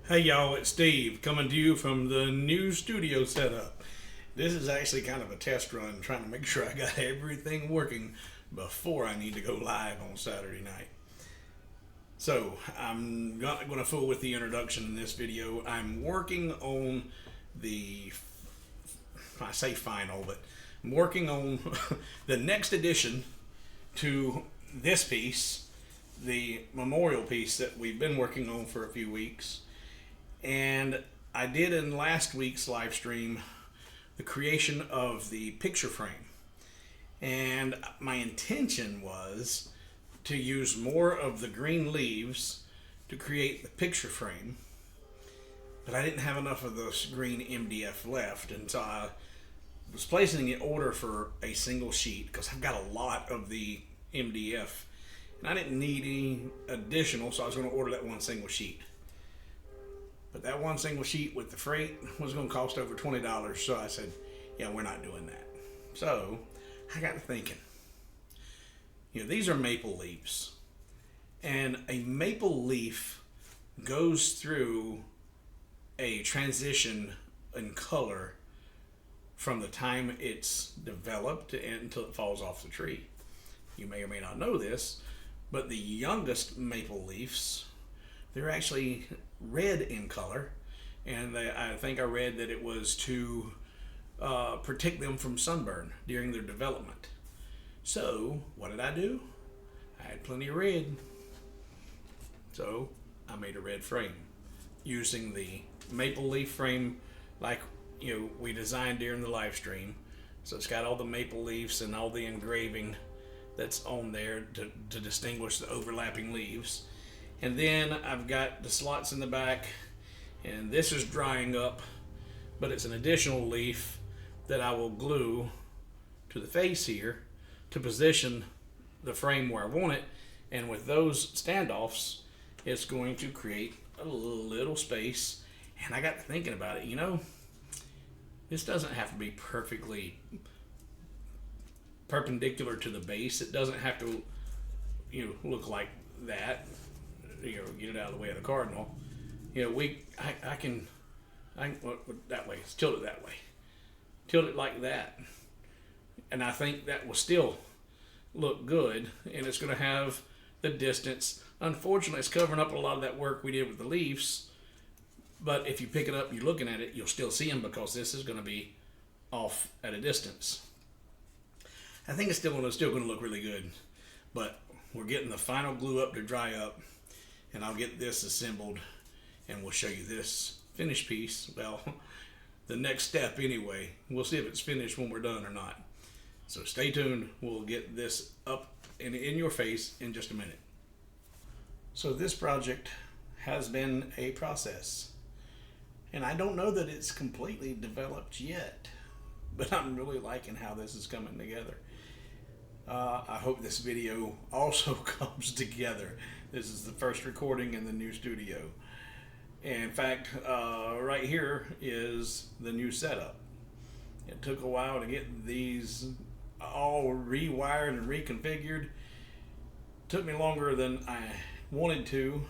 Hey y'all, it's Steve coming to you from the new studio setup. This is actually kind of a test run trying to make sure I got everything working before I need to go live on Saturday night. So, I'm not going to fool with the introduction in this video. I'm working on the, I say final, but I'm working on the next addition to this piece, the memorial piece that we've been working on for a few weeks. And I did in last week's live stream the creation of the picture frame. And my intention was to use more of the green leaves to create the picture frame. But I didn't have enough of this green MDF left, and so I was placing an order for a single sheet because I've got a lot of the MDF and I didn't need any additional, so I was going to order that one single sheet. But that one single sheet with the freight was going to cost over $20, so I said, yeah, we're not doing that. So I got to thinking, these are maple leaves, and a maple leaf goes through a transition in color from the time it's developed until it falls off the tree. You may or may not know this, but the youngest maple leaves, they're actually red in color, and I think I read that it was to protect them from sunburn during their development. So what did I do? I had plenty of red, so I made a red frame using the maple leaf frame like we designed during the live stream. So it's got all the maple leaves and all the engraving that's on there to distinguish the overlapping leaves. And then I've got the slots in the back, and this is drying up, but it's an additional leaf that I will glue to the face here to position the frame where I want it. And with those standoffs, it's going to create a little space. And I got to thinking about it, this doesn't have to be perfectly perpendicular to the base. It doesn't have to, look like that. Get it out of the way of the cardinal. I can that way. Let's tilt it that way. Tilt it like that, and I think that will still look good. And it's going to have the distance. Unfortunately, it's covering up a lot of that work we did with the leaves. But if you pick it up, you're looking at it, you'll still see them because this is going to be off at a distance. I think it's still going to look really good, but we're getting the final glue up to dry up. And I'll get this assembled and we'll show you this finished piece. Well, the next step anyway. We'll see if it's finished when we're done or not. So stay tuned. We'll get this up in your face in just a minute. So this project has been a process. And I don't know that it's completely developed yet, but I'm really liking how this is coming together. I hope this video also comes together. This is the first recording in the new studio. In fact, right here is the new setup. It took a while to get these all rewired and reconfigured. Took me longer than I wanted to.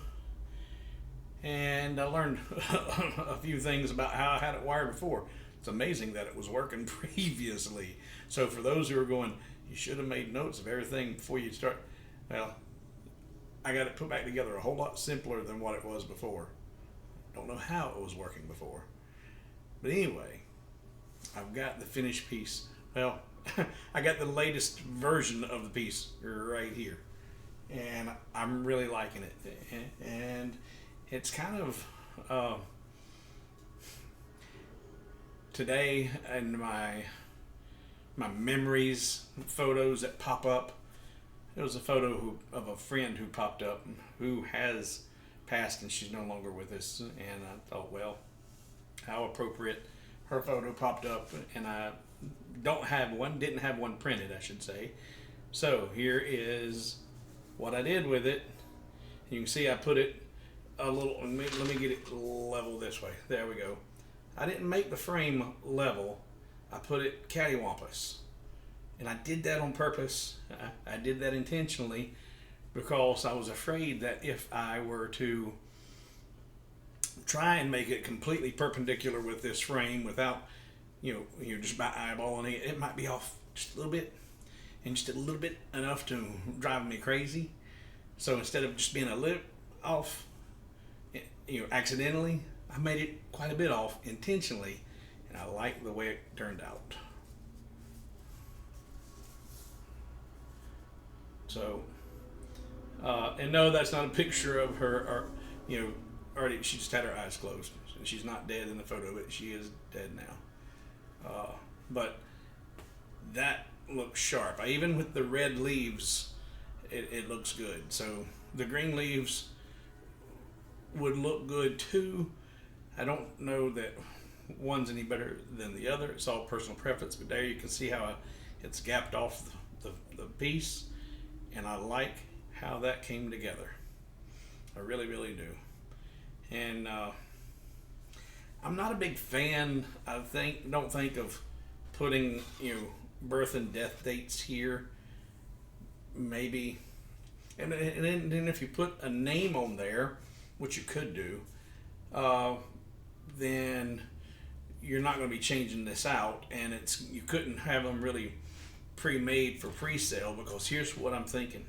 And I learned a few things about how I had it wired before. It's amazing that it was working previously. So for those who are going, you should have made notes of everything before you start. Well, I got it put back together a whole lot simpler than what it was before. Don't know how it was working before. But anyway, I've got the finished piece. Well, I got the latest version of the piece right here. And I'm really liking it. And it's kind of today in my memories, photos that pop up. There was a photo of a friend who popped up who has passed and she's no longer with us. And I thought, well, how appropriate. Her photo popped up and I didn't have one printed, I should say. So here is what I did with it. You can see I put it a little, let me get it level this way. There we go. I didn't make the frame level. I put it cattywampus. And I did that on purpose. I did that intentionally because I was afraid that if I were to try and make it completely perpendicular with this frame without, just by eyeballing it. It might be off just a little bit, and just a little bit enough to drive me crazy. So instead of just being a little off, accidentally, I made it quite a bit off intentionally, and I like the way it turned out. So, and no, that's not a picture of her, or, already, she just had her eyes closed. She's not dead in the photo, but she is dead now. But that looks sharp. Even with the red leaves, it looks good. So the green leaves would look good too. I don't know that one's any better than the other. It's all personal preference, but there you can see how it's gapped off the piece, and I like how that came together. I really, really do. And I'm not a big fan. Don't think of putting birth and death dates here. Maybe, and then if you put a name on there, which you could do, then you're not going to be changing this out, and you couldn't have them really pre-made for pre-sale, because here's what I'm thinking.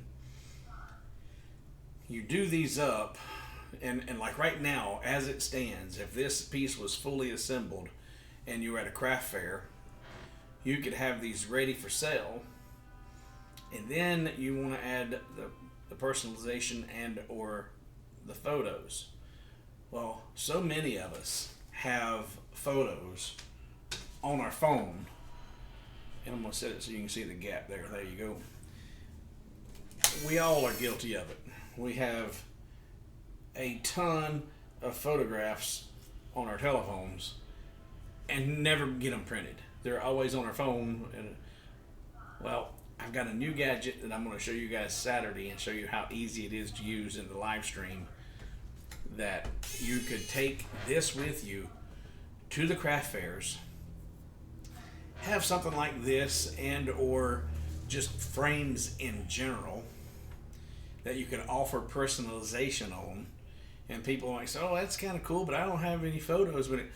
You do these up, and like right now, as it stands, if this piece was fully assembled and you were at a craft fair, you could have these ready for sale, and then you want to add the personalization and or the photos. Well, so many of us have photos on our phone, and I'm going to set it so you can see the gap there. There you go. We all are guilty of it. We have a ton of photographs on our telephones and never get them printed. They're always on our phone. And well, I've got a new gadget that I'm going to show you guys Saturday and show you how easy it is to use in the live stream, that you could take this with you to the craft fairs, have something like this and or just frames in general that you can offer personalization on, and people might say, oh, that's kind of cool, but I don't have any photos with it.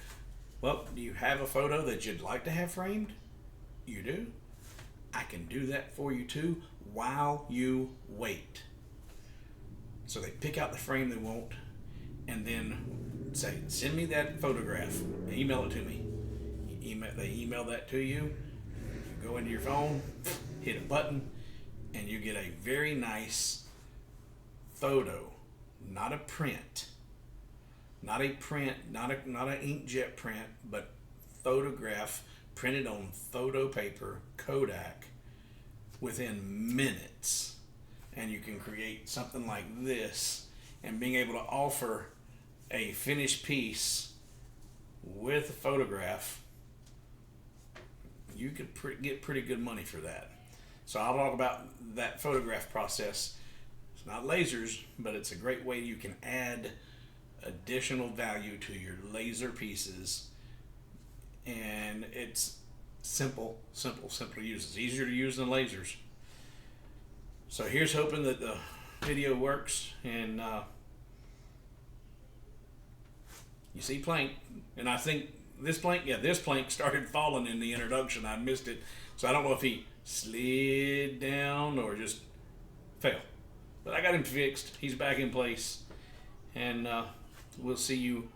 Well, do you have a photo that you'd like to have framed? You do? I can do that for you too while you wait. So they pick out the frame they want and then say, send me that photograph, email it to me. They email that to you. You go into your phone, hit a button, and you get a very nice photo, not a print, not an inkjet print, but photograph printed on photo paper, Kodak, within minutes. And you can create something like this, and being able to offer a finished piece with a photograph, you could get pretty good money for that. So I'll talk about that photograph process. It's not lasers, but it's a great way you can add additional value to your laser pieces, and it's simple to use. It's easier to use than lasers. So here's hoping that the video works, and you see plank, and I think this plank started falling in the introduction. I missed it, so I don't know if he slid down or just fell, but I got him fixed. He's back in place, and we'll see you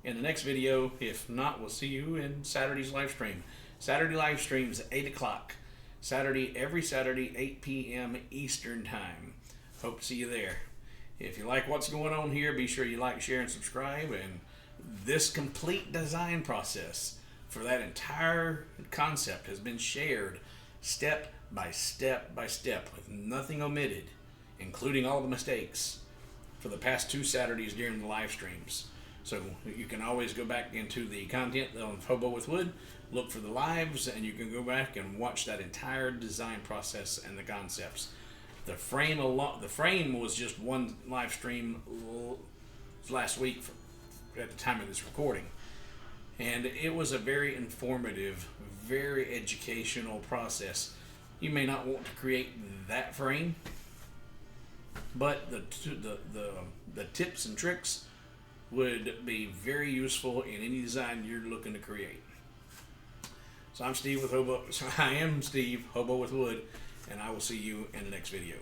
in the next video. If not, we'll see you in Saturday's live stream. Saturday live streams at 8 o'clock. Every Saturday, 8 p.m. Eastern Time. Hope to see you there. If you like what's going on here, be sure you like, share, and subscribe. And this complete design process for that entire concept has been shared step by step by step, with nothing omitted, including all the mistakes, for the past 2 Saturdays during the live streams. So you can always go back into the content on Hobo with Wood, look for the lives, and you can go back and watch that entire design process and the concepts. The frame was just one live stream last week at the time of this recording, and it was a very informative, very educational process. You may not want to create that frame, but the tips and tricks would be very useful in any design you're looking to create. So I am Steve, Hobo with Wood, and I will see you in the next video.